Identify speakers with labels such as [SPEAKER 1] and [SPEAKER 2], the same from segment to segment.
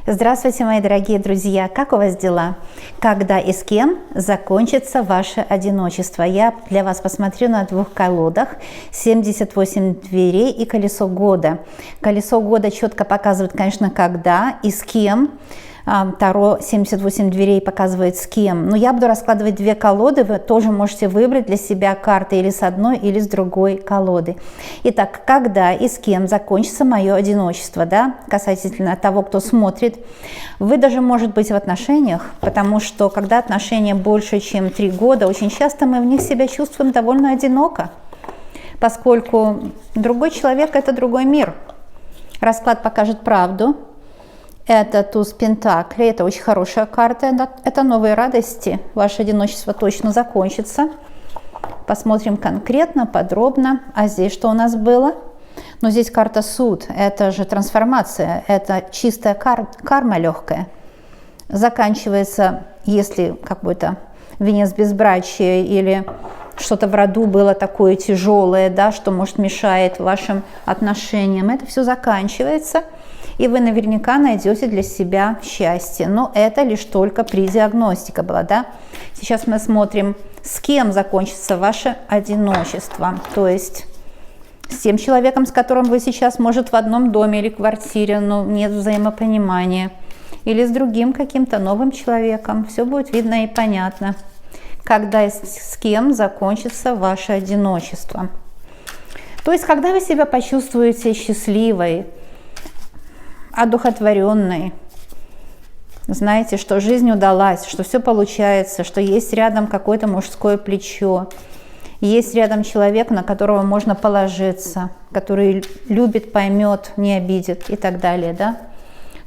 [SPEAKER 1] Здравствуйте, мои дорогие друзья! Как у вас дела? Когда и с кем закончится ваше одиночество? Я для вас посмотрю на двух колодах: 78 дверей и колесо года. Колесо года четко показывает, конечно, когда и с кем. Таро 78 дверей показывает с кем. Но я буду раскладывать две колоды. Вы тоже можете выбрать для себя карты или с одной, или с другой колоды. Итак, когда и с кем закончится мое одиночество, да, касательно того, кто смотрит. Вы даже, может быть, в отношениях, потому что когда отношения больше, чем 3 года, очень часто мы в них себя чувствуем довольно одиноко, поскольку другой человек – это другой мир. Расклад покажет правду. Это туз Пентаклей, это очень хорошая карта, это новые радости, ваше одиночество точно закончится. Посмотрим конкретно, подробно. А здесь что у нас было? Но здесь карта суд, это же трансформация, это чистая карма легкая. Заканчивается, если какой-то венец безбрачия или что-то в роду было такое тяжелое, да, что, может, мешает вашим отношениям, это все заканчивается. И вы наверняка найдете для себя счастье. Но это лишь только при диагностике была, да? Сейчас мы смотрим, с кем закончится ваше одиночество. То есть с тем человеком, с которым вы сейчас, может, в одном доме или квартире, но нет взаимопонимания. Или с другим каким-то новым человеком. Все будет видно и понятно. Когда и с кем закончится ваше одиночество. То есть когда вы себя почувствуете счастливой, одухотворенной, знаете, что жизнь удалась, что все получается, что есть рядом какое-то мужское плечо, есть рядом человек, на которого можно положиться, который любит, поймет, не обидит и так далее, да?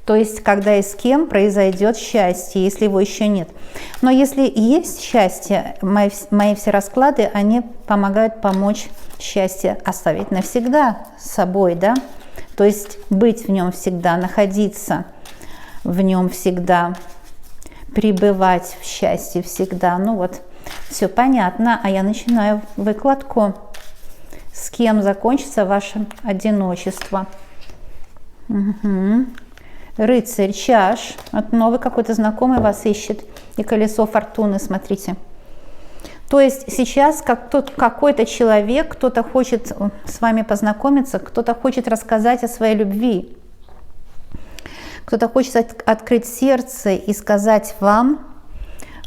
[SPEAKER 1] То есть, когда и с кем произойдет счастье, если его еще нет. Но если есть счастье, мои все расклады, они помогают помочь счастье оставить навсегда с собой, да? То есть быть в нем всегда, находиться в нем всегда, пребывать в счастье всегда. Ну вот, все понятно. А я начинаю выкладку. С кем закончится ваше одиночество? Угу. Рыцарь чаш. Вот новый какой-то знакомый вас ищет. И колесо фортуны, смотрите. То есть сейчас какой-то человек, кто-то хочет с вами познакомиться, кто-то хочет рассказать о своей любви, кто-то хочет открыть сердце и сказать вам,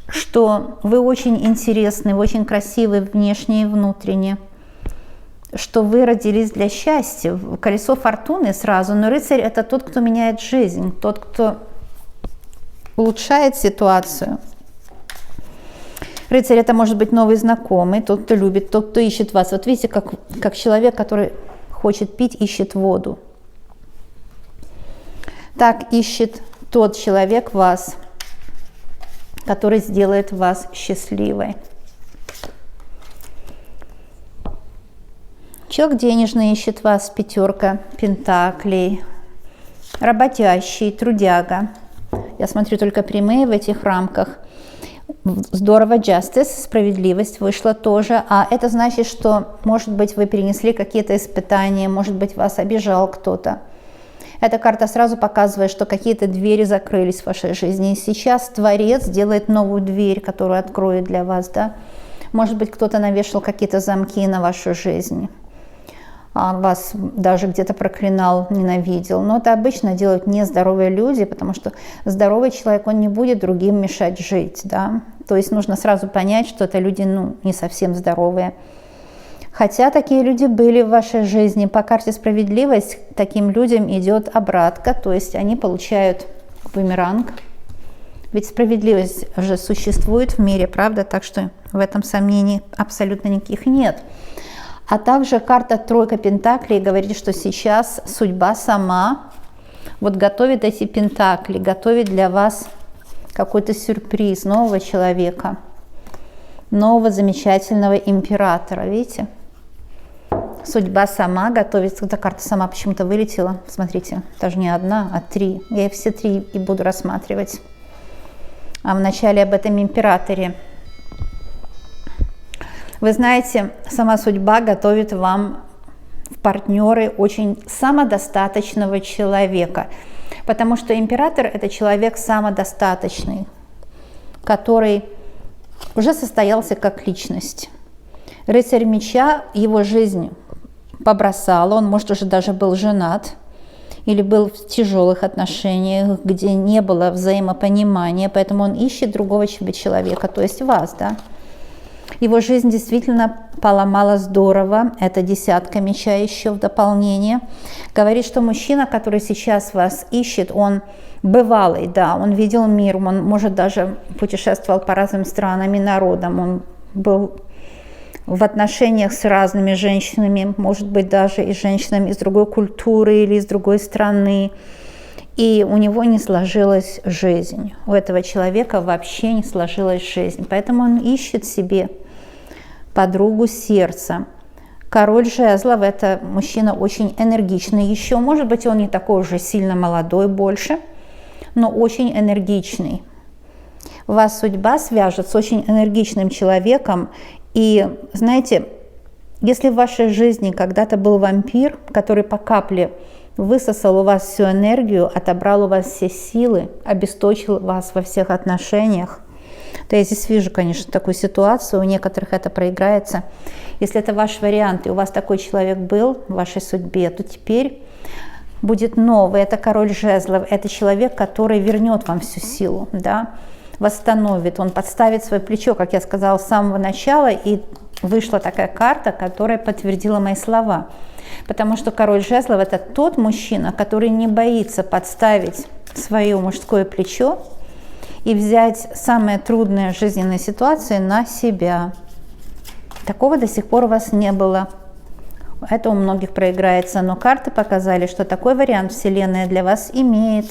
[SPEAKER 1] что вы очень интересны, вы очень красивы внешне и внутренне, что вы родились для счастья. Колесо фортуны сразу, но рыцарь – это тот, кто меняет жизнь, тот, кто улучшает ситуацию. Рыцарь – это может быть новый знакомый, тот, кто любит, тот, кто ищет вас. Вот видите, как человек, который хочет пить, ищет воду. Так ищет тот человек вас, который сделает вас счастливой. Человек денежный ищет вас, пятерка пентаклей. Работящий, трудяга. Я смотрю только прямые в этих рамках. Здорово, justice, справедливость вышла тоже, а это значит, что, может быть, вы перенесли какие-то испытания, может быть, вас обижал кто-то. Эта карта сразу показывает, что какие-то двери закрылись в вашей жизни, и сейчас Творец делает новую дверь, которую откроет для вас, да. Может быть, кто-то навешал какие-то замки на вашу жизнь, вас даже где-то проклинал, ненавидел. Но это обычно делают нездоровые люди, потому что здоровый человек, он не будет другим мешать жить, да. То есть нужно сразу понять, что это люди, не совсем здоровые. Хотя такие люди были в вашей жизни. По карте справедливость таким людям идет обратка, то есть они получают бумеранг. Ведь справедливость же существует в мире, правда? Так что в этом сомнений абсолютно никаких нет. А также карта тройка пентаклей говорит, что сейчас судьба сама вот готовит эти пентакли, готовит для вас какой-то сюрприз нового человека, нового замечательного императора, видите? Судьба сама готовится. Эта карта сама почему-то вылетела. Смотрите, даже не одна, а 3. Я все 3 и буду рассматривать. А вначале об этом императоре. Вы знаете, сама судьба готовит вам в партнеры очень самодостаточного человека. Потому что император – это человек самодостаточный, который уже состоялся как личность. Рыцарь меча его жизнь побросала, он, может, уже даже был женат или был в тяжелых отношениях, где не было взаимопонимания, поэтому он ищет другого человека, то есть вас, да. Его жизнь действительно поломала здорово, это десятка меча еще в дополнение. Говорит, что мужчина, который сейчас вас ищет, он бывалый, да, он видел мир, он, может, даже путешествовал по разным странам и народам, он был в отношениях с разными женщинами, может быть, даже и женщинами из другой культуры или из другой страны. И у него не сложилась жизнь. У этого человека вообще не сложилась жизнь. Поэтому он ищет себе подругу сердца. Король жезлов – это мужчина очень энергичный. Еще, может быть, он не такой уже сильно молодой больше, но очень энергичный. Вас судьба свяжет с очень энергичным человеком. И, знаете, если в вашей жизни когда-то был вампир, который по капле высосал у вас всю энергию, отобрал у вас все силы, обесточил вас во всех отношениях, то я здесь вижу, конечно, такую ситуацию, у некоторых это проиграется. Если это ваш вариант, и у вас такой человек был в вашей судьбе, то теперь будет новый. Это король жезлов, это человек, который вернет вам всю силу, да, восстановит, он подставит свое плечо, как я сказала с самого начала, и вышла такая карта, которая подтвердила мои слова. Потому что король жезлов – это тот мужчина, который не боится подставить свое мужское плечо и взять самые трудные жизненные ситуации на себя. Такого до сих пор у вас не было. Это у многих проиграется, но карты показали, что такой вариант Вселенная для вас имеет.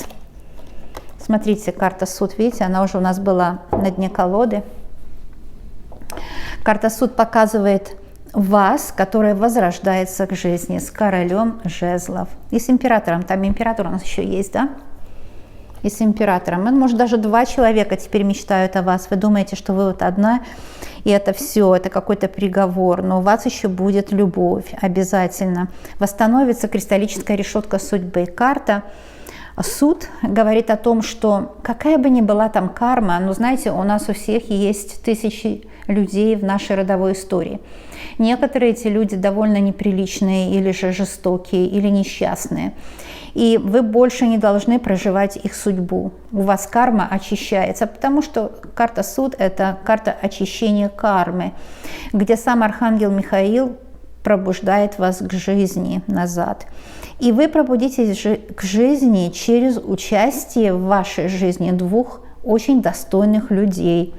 [SPEAKER 1] Смотрите, карта суд, видите, она уже у нас была на дне колоды. Карта суд показывает вас, который возрождается к жизни, с королем жезлов. И с императором. Там император у нас еще есть, да? И с императором. Может, даже два человека теперь мечтают о вас. Вы думаете, что вы вот одна, и это все, это какой-то приговор. Но у вас еще будет любовь обязательно. Восстановится кристаллическая решетка судьбы. Карта суд говорит о том, что какая бы ни была там карма, но знаете, у нас у всех есть тысячи людей в нашей родовой истории. Некоторые эти люди довольно неприличные или же жестокие, или несчастные. И вы больше не должны проживать их судьбу. У вас карма очищается, потому что карта суд – это карта очищения кармы, где сам архангел Михаил пробуждает вас к жизни назад. И вы пробудитесь к жизни через участие в вашей жизни двух очень достойных людей.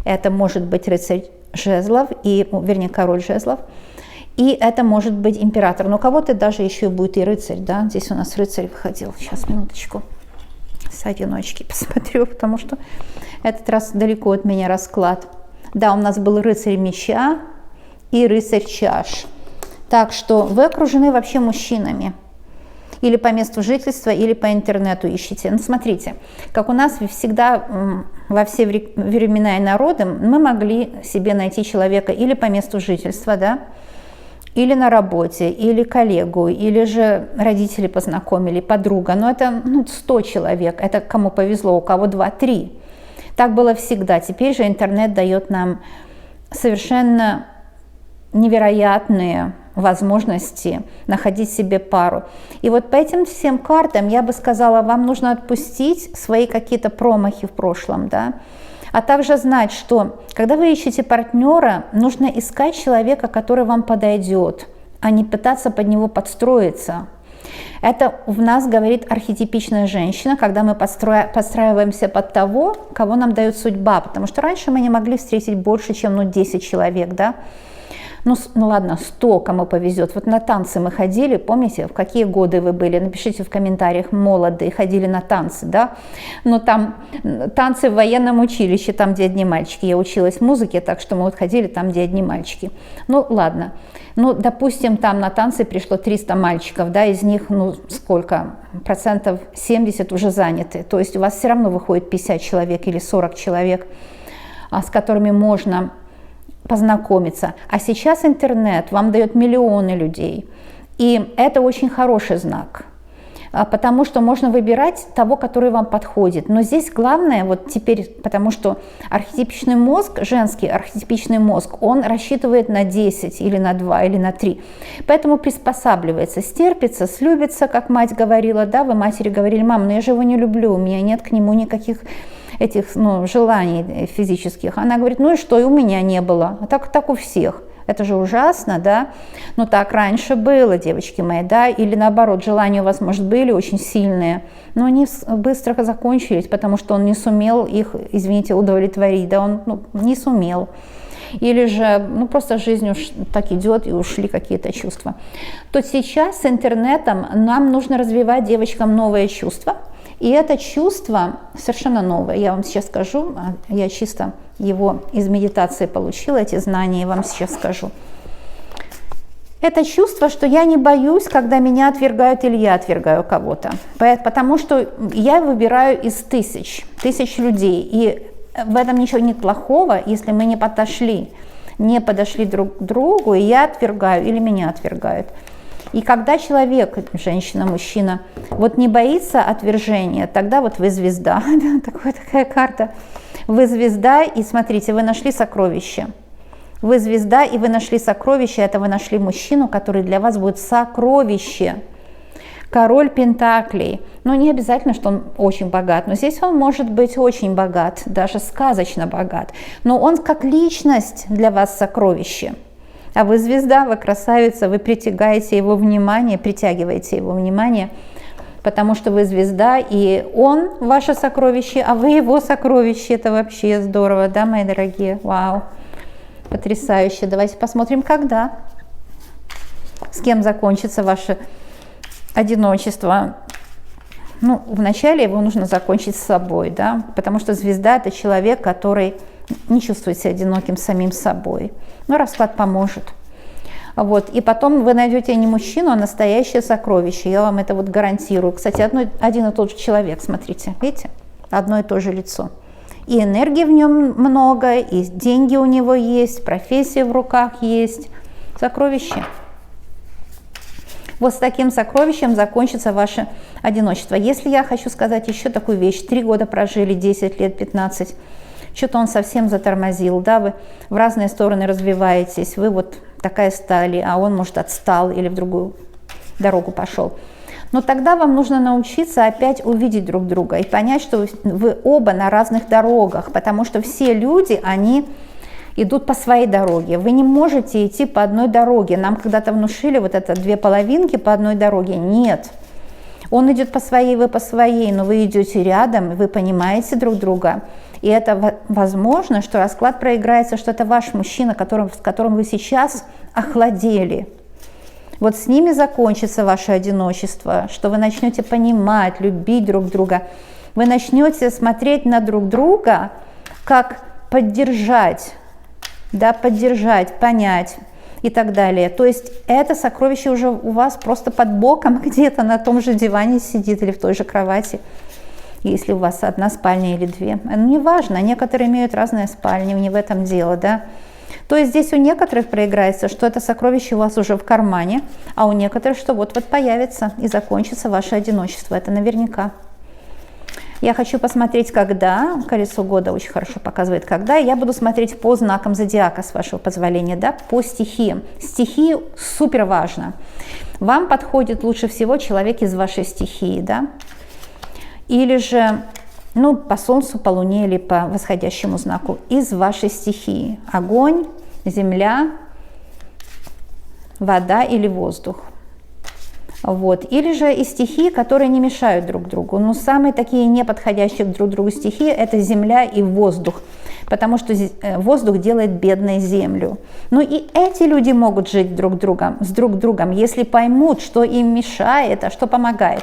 [SPEAKER 1] Это может быть рыцарь жезлов, вернее, король жезлов, и это может быть император. Но у кого-то даже еще будет и рыцарь, да? Здесь у нас рыцарь выходил. Сейчас, минуточку. С одиночки посмотрю, потому что этот раз далеко от меня расклад. Да, у нас был рыцарь меча и рыцарь чаш. Так что вы окружены вообще мужчинами. Или по месту жительства, или по интернету ищите. Ну, смотрите, как у нас всегда во все времена и народы мы могли себе найти человека или по месту жительства, да, или на работе, или коллегу, или же родители познакомили, подруга. Но это 100 человек, это кому повезло, у кого 2-3. Так было всегда. Теперь же интернет дает нам совершенно невероятные возможности находить себе пару. И вот по этим всем картам я бы сказала, вам нужно отпустить свои какие-то промахи в прошлом, да, а также знать, что когда вы ищете партнера, нужно искать человека, который вам подойдет, а не пытаться под него подстроиться. Это в нас говорит архетипичная женщина, когда мы подстраиваемся под того, кого нам дает судьба, потому что раньше мы не могли встретить больше, чем 10 человек, да. Ну ладно, 100, кому повезет. Вот на танцы мы ходили, помните, в какие годы вы были? Напишите в комментариях, молодые, ходили на танцы, да? Но там танцы в военном училище, там, где одни мальчики. Я училась музыке, так что мы вот ходили там, где одни мальчики. Ну ладно, допустим, там на танцы пришло 300 мальчиков, да, из них, сколько? 70% уже заняты. То есть у вас все равно выходит 50 человек или 40 человек, с которыми можно познакомиться. А сейчас интернет вам дает миллионы людей. И это очень хороший знак. потому что можно выбирать того, который вам подходит. Но здесь главное, вот теперь, потому что архетипичный мозг, женский архетипичный мозг, он рассчитывает на 10 или на 2 или на 3. Поэтому приспосабливается, стерпится, слюбится, как мать говорила, да, вы матери говорили: мам, ну я же его не люблю, у меня нет к нему никаких этих желаний физических. Она говорит: ну и что, и у меня не было, а так у всех. Это же ужасно, да? Но так раньше было, девочки мои, да? Или наоборот, желания у вас, может, были очень сильные, но они быстро закончились, потому что он не сумел их, извините, удовлетворить, да? Он не сумел. Или же, просто жизнь уж так идет, и ушли какие-то чувства. То сейчас с интернетом нам нужно развивать девочкам новые чувства. И это чувство совершенно новое. Я вам сейчас скажу, я чисто его из медитации получила, эти знания, я вам сейчас скажу. Это чувство, что я не боюсь, когда меня отвергают или я отвергаю кого-то. Потому что я выбираю из тысяч людей. И в этом ничего нет плохого, если мы не подошли друг к другу, и я отвергаю или меня отвергают. И когда человек, женщина, мужчина, не боится отвержения, тогда вы звезда, такая карта, вы звезда, и смотрите, вы нашли сокровище. Вы звезда, и вы нашли сокровище, это вы нашли мужчину, который для вас будет сокровище. Король Пентаклей. Не обязательно, что он очень богат, но здесь он может быть очень богат, даже сказочно богат. Но он как личность для вас сокровище. А вы звезда, вы красавица, вы притягиваете его внимание, потому что вы звезда, и он ваше сокровище, а вы его сокровище. Это вообще здорово, да, мои дорогие? Вау, потрясающе. Давайте посмотрим, когда, с кем закончится ваше одиночество. Вначале его нужно закончить с собой, да, потому что звезда – это человек, который не чувствует себя одиноким самим собой. Расклад поможет. И потом вы найдете не мужчину, а настоящее сокровище. Я вам это гарантирую. Кстати, один и тот же человек, смотрите, видите? Одно и то же лицо. И энергии в нем много, и деньги у него есть, профессия в руках есть. Сокровище. С таким сокровищем закончится ваше одиночество. Если я хочу сказать еще такую вещь: 3 года прожили, 10 лет, 15, что-то он совсем затормозил, да, вы в разные стороны развиваетесь, вы такая стали, а он, может, отстал или в другую дорогу пошел. Но тогда вам нужно научиться опять увидеть друг друга и понять, что вы оба на разных дорогах, потому что все люди, они идут по своей дороге. Вы не можете идти по одной дороге. Нам когда-то внушили это 2 половинки по одной дороге. Нет. Он идет по своей, вы по своей, но вы идете рядом, вы понимаете друг друга. И это возможно, что расклад проиграется, что это ваш мужчина, с которым вы сейчас охладели. С ними закончится ваше одиночество, что вы начнете понимать, любить друг друга. Вы начнете смотреть на друг друга, как поддержать, понять и так далее. То есть это сокровище уже у вас просто под боком, где-то на том же диване сидит или в той же кровати, если у вас одна спальня или 2. Неважно, некоторые имеют разные спальни, не в этом дело, да. То есть здесь у некоторых проиграется, что это сокровище у вас уже в кармане, а у некоторых, что появится и закончится ваше одиночество. Это наверняка. Я хочу посмотреть, когда. Колесо года очень хорошо показывает, когда. Я буду смотреть по знакам зодиака, с вашего позволения, да, по стихиям. Стихии супер важно. Вам подходит лучше всего человек из вашей стихии, да. Или же, по Солнцу, по Луне или по восходящему знаку из вашей стихии. Огонь, земля, вода или воздух. Или же из стихий, которые не мешают друг другу. Самые такие неподходящие друг другу стихии – это земля и воздух, потому что воздух делает бедной землю. И эти люди могут жить с друг другом, если поймут, что им мешает, а что помогает.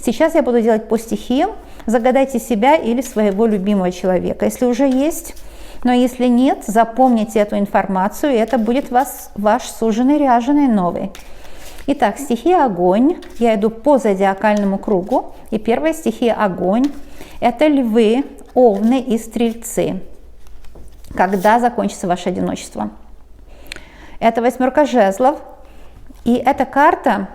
[SPEAKER 1] Сейчас я буду делать по стихиям. Загадайте себя или своего любимого человека, если уже есть. Но если нет, запомните эту информацию, и это будет ваш суженый, ряженый, новый. Итак, стихия огонь. Я иду по зодиакальному кругу. И первая стихия огонь – это львы, овны и стрельцы. Когда закончится ваше одиночество? Это 8 жезлов. И эта карта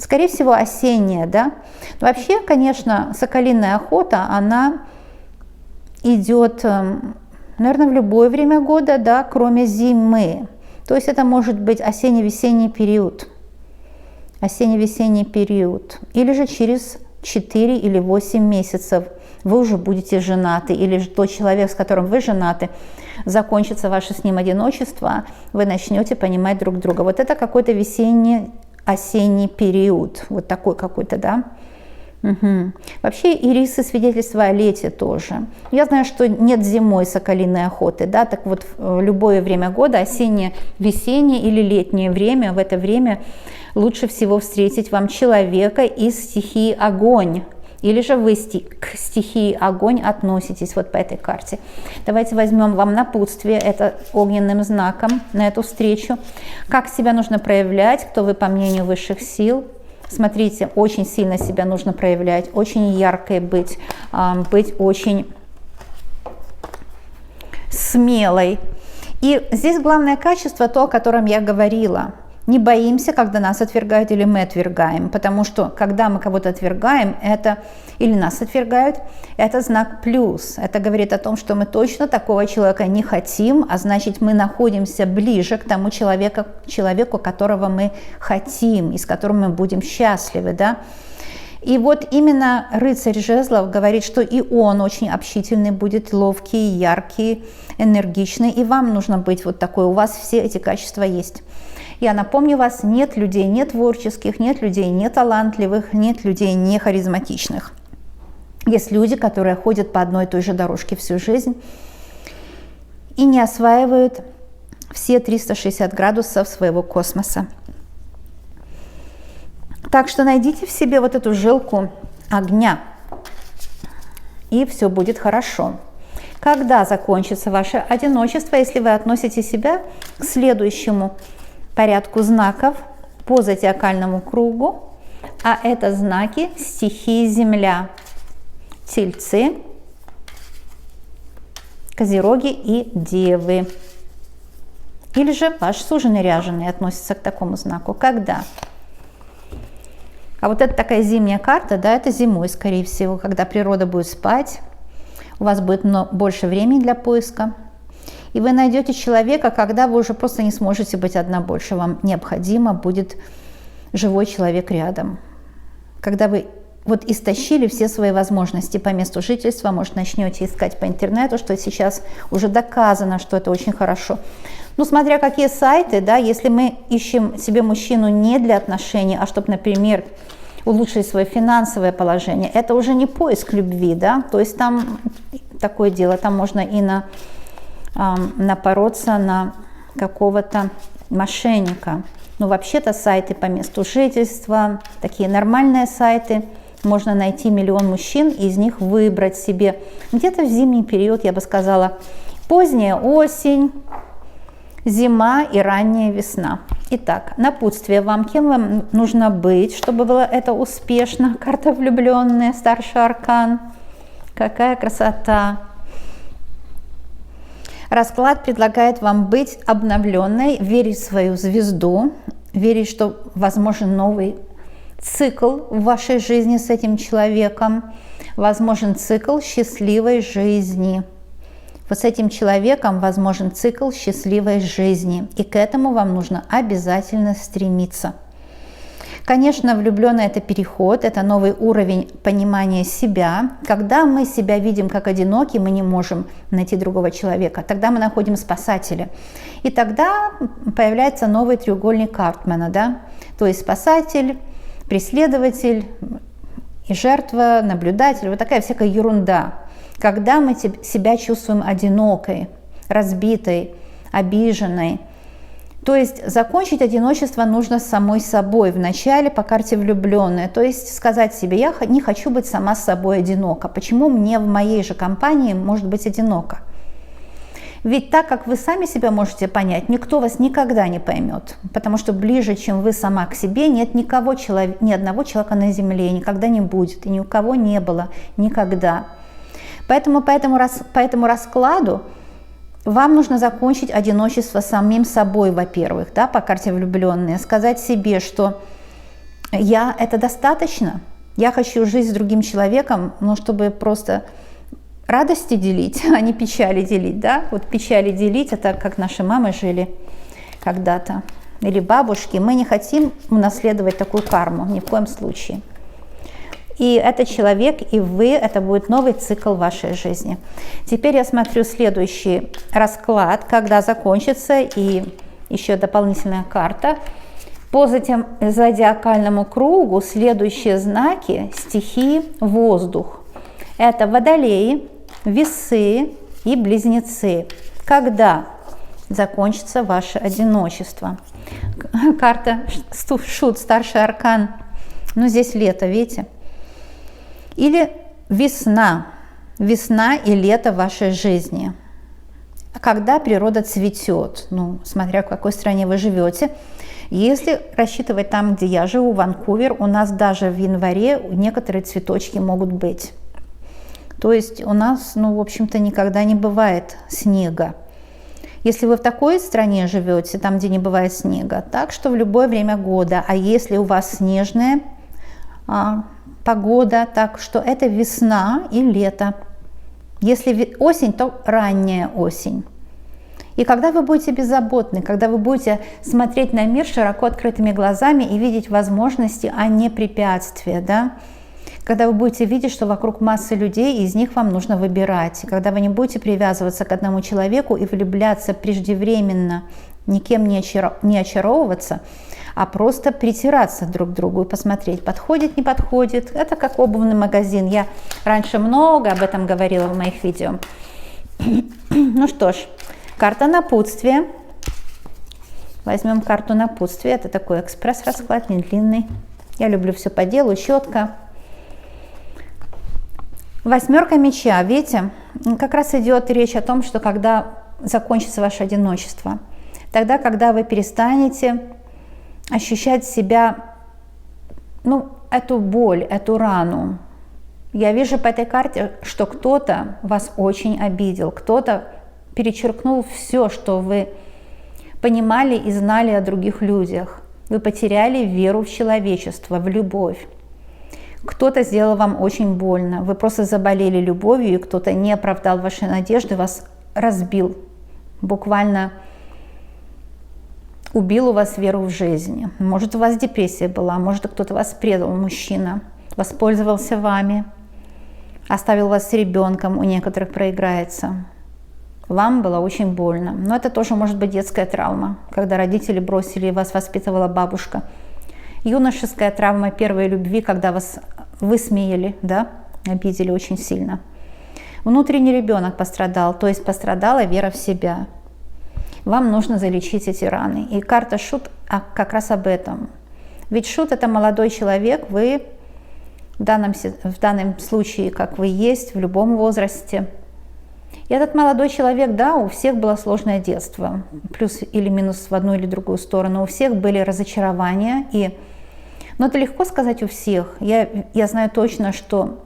[SPEAKER 1] Скорее всего, осенняя, да. Вообще, конечно, соколиная охота, она идет, наверное, в любое время года, да, кроме зимы. То есть это может быть осенне-весенний период. Осенне-весенний период. Или же через 4 или 8 месяцев вы уже будете женаты, или же тот человек, с которым вы женаты, закончится ваше с ним одиночество, вы начнете понимать друг друга. Вот это какой-то весенний-осенний период, вот такой какой-то, да. Угу. Вообще ирисы свидетельства о лете тоже. Я знаю, что нет зимой соколиной охоты, да, так вот в любое время года, осеннее, весеннее или летнее время, в это время лучше всего встретить вам человека из стихии огонь. Или же вы к стихии огонь относитесь вот по этой карте. Давайте возьмем вам напутствие, это огненным знаком на эту встречу. Как себя нужно проявлять, кто вы по мнению высших сил. Смотрите, очень сильно себя нужно проявлять, очень яркой быть очень смелой. И здесь главное качество, то, о котором я говорила. Не боимся, когда нас отвергают или мы отвергаем, потому что когда мы кого-то отвергаем, это или нас отвергают, это знак плюс. Это говорит о том, что мы точно такого человека не хотим, а значит мы находимся ближе к тому человеку, которого мы хотим и с которым мы будем счастливы, да. И вот именно рыцарь жезлов говорит, что и он очень общительный будет, ловкий, яркий, энергичный, и вам нужно быть вот такой, у вас все эти качества есть. Я напомню вас, нет людей не творческих, нет людей не талантливых, нет людей не харизматичных. Есть люди, которые ходят по одной и той же дорожке всю жизнь и не осваивают все 360 градусов своего космоса. Так что найдите в себе вот эту жилку огня, и все будет хорошо. Когда закончится ваше одиночество, если вы относите себя к следующему порядку знаков по зодиакальному кругу, а это знаки стихии Земля, Тельцы, Козероги и Девы. Или же ваш суженый ряженый относится к такому знаку. Когда? А вот это такая зимняя карта, да, это зимой, скорее всего, когда природа будет спать, у вас будет больше времени для поиска. И вы найдете человека, когда вы уже просто не сможете быть одна больше. Вам необходимо будет живой человек рядом. Когда вы вот истощили все свои возможности по месту жительства, может, начнете искать по интернету, что сейчас уже доказано, что это очень хорошо. Ну, смотря какие сайты, да, если мы ищем себе мужчину не для отношений, а чтобы, например, улучшить свое финансовое положение, это уже не поиск любви, да, то есть там такое дело, там можно и напороться на какого-то мошенника. Но вообще-то сайты по месту жительства, такие нормальные сайты, можно найти миллион мужчин и из них выбрать себе где-то в зимний период, я бы сказала, поздняя осень, зима и ранняя весна. Итак, напутствие вам, кем вам нужно быть, чтобы было это успешно. Карта влюбленная, старший аркан. Какая красота! Расклад предлагает вам быть обновленной, верить в свою звезду, верить, что возможен новый цикл в вашей жизни с этим человеком, возможен цикл счастливой жизни. Вот с этим человеком возможен цикл счастливой жизни, и к этому вам нужно обязательно стремиться. Конечно, влюбленный – это переход, это новый уровень понимания себя. Когда мы себя видим как одиноки, мы не можем найти другого человека. Тогда мы находим спасателя. И тогда появляется новый треугольник Карпмана, да? То есть спасатель, преследователь и жертва, наблюдатель. Вот такая всякая ерунда. Когда мы себя чувствуем одинокой, разбитой, обиженной. То есть закончить одиночество нужно с самой собой вначале по карте влюбленная. То есть сказать себе, я не хочу быть сама с собой одинока. Почему мне в моей же компании может быть одиноко? Ведь так как вы сами себя можете понять, никто вас никогда не поймет. Потому что ближе, чем вы сама к себе, нет ни одного человека на земле, никогда не будет. И ни у кого не было никогда. Поэтому по этому раскладу вам нужно закончить одиночество самим собой, во-первых, да, по карте влюбленные, сказать себе, что это достаточно. Я хочу жить с другим человеком, но чтобы просто радости делить, а не печали делить, да? Вот печали делить, это как наши мамы жили когда-то, или бабушки. Мы не хотим унаследовать такую карму, ни в коем случае. И этот человек, и вы, это будет новый цикл вашей жизни. Теперь я смотрю следующий расклад, когда закончится, и еще дополнительная карта. По зодиакальному кругу следующие знаки стихии воздух. Это Водолеи, Весы и Близнецы. Когда закончится ваше одиночество? Карта Шут, старший аркан. Ну, здесь лето, видите? Или весна. Весна и лето вашей жизни. Когда природа цветет, ну, смотря в какой стране вы живете. Если рассчитывать там, где я живу, Ванкувер, у нас даже в январе некоторые цветочки могут быть. То есть у нас, ну, в общем-то, никогда не бывает снега. Если вы в такой стране живете, там, где не бывает снега, так что в любое время года. А если у вас снежная погода, так что это весна и лето. Если осень, то ранняя осень. И когда вы будете беззаботны, когда вы будете смотреть на мир широко открытыми глазами и видеть возможности, а не препятствия, да? Когда вы будете видеть, что вокруг масса людей, и из них вам нужно выбирать. Когда вы не будете привязываться к одному человеку и влюбляться преждевременно, никем не очаровываться, а просто притираться друг к другу и посмотреть, подходит, не подходит. Это как обувный магазин. Я раньше много об этом говорила в моих видео. Ну что ж, карта напутствия. Возьмем карту напутствия. Это такой экспресс-расклад, не длинный. Я люблю все по делу, четко. Восьмерка меча, видите, как раз идет речь о том, что когда закончится ваше одиночество, тогда, когда вы перестанете ощущать себя, ну, эту боль, эту рану. Я вижу по этой карте, что кто-то вас очень обидел, кто-то перечеркнул все, что вы понимали и знали о других людях. Вы потеряли веру в человечество, в любовь. Кто-то сделал вам очень больно, вы просто заболели любовью, и кто-то не оправдал ваши надежды, вас разбил, буквально убил у вас веру в жизнь. Может, у вас депрессия была, может, кто-то вас предал, мужчина, воспользовался вами, оставил вас с ребенком, у некоторых проиграется. Вам было очень больно. Но это тоже может быть детская травма, когда родители бросили, вас воспитывала бабушка. Юношеская травма первой любви, когда вас высмеяли, да, обидели очень сильно. Внутренний ребенок пострадал, то есть пострадала вера в себя. Вам нужно залечить эти раны. И карта Шут как раз об этом. Ведь Шут — это молодой человек, вы в данном случае, как вы есть, в любом возрасте. И этот молодой человек, да, у всех было сложное детство, плюс или минус в одну или другую сторону, у всех были разочарования. Но это легко сказать у всех. Я знаю точно, что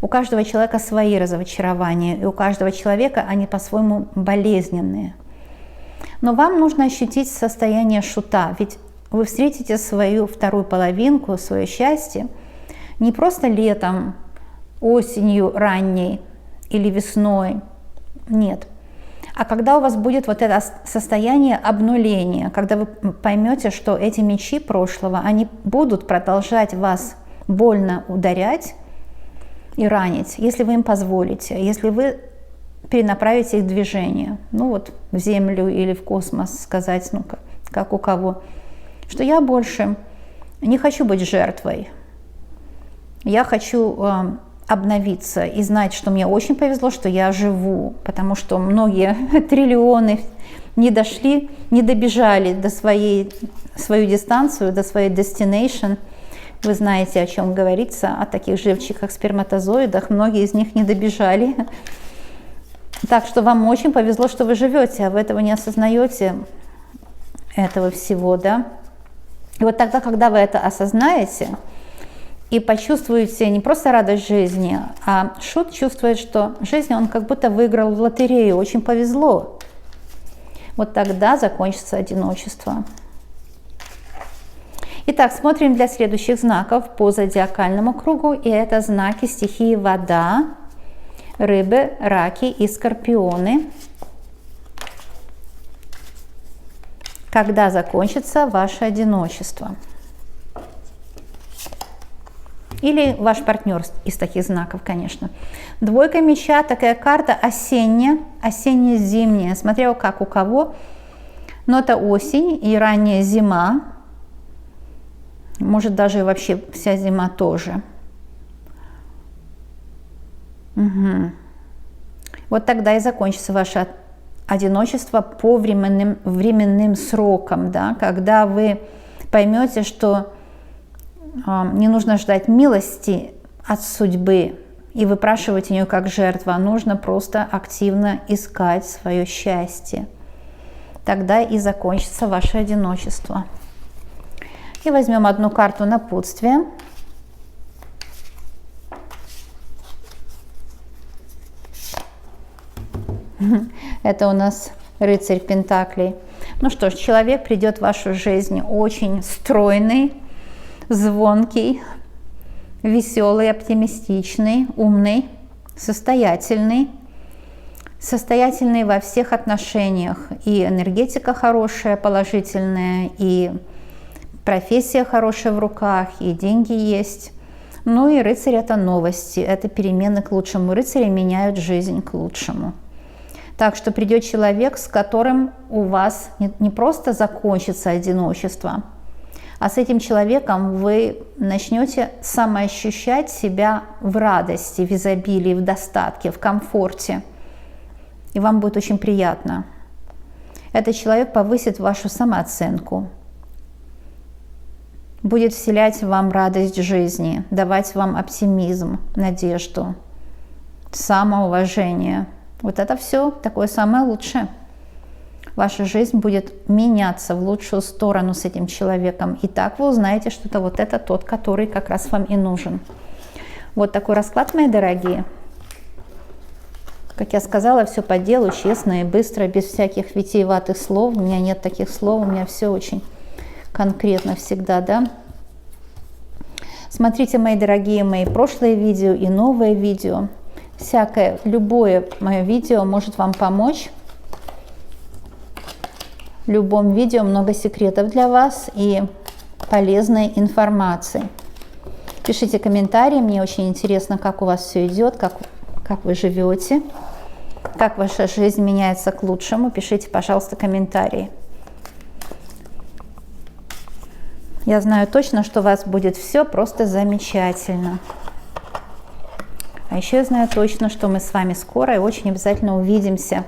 [SPEAKER 1] у каждого человека свои разочарования, и у каждого человека они по-своему болезненные. Но вам нужно ощутить состояние Шута, ведь вы встретите свою вторую половинку, свое счастье не просто летом, осенью ранней или весной, нет. А когда у вас будет вот это состояние обнуления, когда вы поймете, что эти мечи прошлого, они будут продолжать вас больно ударять и ранить, если вы им позволите, если вы перенаправите их движение, ну вот в землю или в космос, сказать, ну как у кого, что я больше не хочу быть жертвой, я хочу обновиться и знать, что мне очень повезло, что я живу, потому что многие триллионы не дошли, не добежали до свою дистанцию, до своей destination. Вы знаете, о чем говорится, о таких живчиках, сперматозоидах, многие из них не добежали. Так что вам очень повезло, что вы живете, а вы этого не осознаете, этого всего, да. И вот тогда, когда вы это осознаете и почувствуете не просто радость жизни, а Шут чувствует, что жизнь он как будто выиграл в лотерею, очень повезло. Вот тогда закончится одиночество. Итак, смотрим для следующих знаков по зодиакальному кругу. И это знаки стихии вода, рыбы, раки и скорпионы. Когда закончится ваше одиночество? Или ваш партнер из таких знаков, конечно. Двойка меча, такая карта осенняя, осенне-зимняя, смотря как у кого. Но это осень и ранняя зима. Может, даже и вообще вся зима тоже. Угу. Вот тогда и закончится ваше одиночество по временным срокам, да, когда вы поймете, что не нужно ждать милости от судьбы и выпрашивать ее как жертву, а нужно просто активно искать свое счастье. Тогда и закончится ваше одиночество. И возьмем одну карту напутствия. Это у нас рыцарь Пентаклей. Ну что ж, человек придет в вашу жизнь очень стройный, звонкий, веселый, оптимистичный, умный, состоятельный во всех отношениях. И энергетика хорошая, положительная, и профессия хорошая в руках, и деньги есть. Ну и рыцарь – это новости, это перемены к лучшему. Рыцари меняют жизнь к лучшему. Так что придет человек, с которым у вас не просто закончится одиночество, а с этим человеком вы начнете самоощущать себя в радости, в изобилии, в достатке, в комфорте. И вам будет очень приятно. Этот человек повысит вашу самооценку, будет вселять в вам радость жизни, давать вам оптимизм, надежду, самоуважение. Вот это все такое самое лучшее. Ваша жизнь будет меняться в лучшую сторону с этим человеком. И так вы узнаете, что это вот это тот, который как раз вам и нужен. Вот такой расклад, мои дорогие. Как я сказала, все по делу, честно и быстро, без всяких витиеватых слов. У меня нет таких слов, у меня все очень конкретно всегда, да. Смотрите, мои дорогие, мои прошлые видео и новые видео. Всякое, любое мое видео может вам помочь. В любом видео много секретов для вас и полезной информации. Пишите комментарии, мне очень интересно, как у вас все идет, как вы живете, как ваша жизнь меняется к лучшему. Пишите, пожалуйста, комментарии. Я знаю точно, что у вас будет все просто замечательно. А еще я знаю точно, что мы с вами скоро и очень обязательно увидимся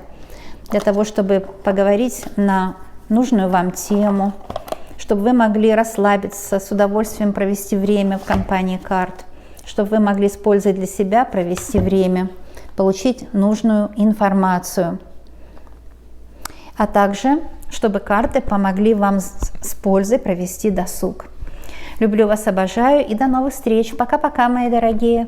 [SPEAKER 1] для того, чтобы поговорить на нужную вам тему, чтобы вы могли расслабиться, с удовольствием провести время в компании карт, чтобы вы могли использовать для себя, провести время, получить нужную информацию. А также, чтобы карты помогли вам с пользой провести досуг. Люблю вас, обожаю и до новых встреч. Пока-пока, мои дорогие.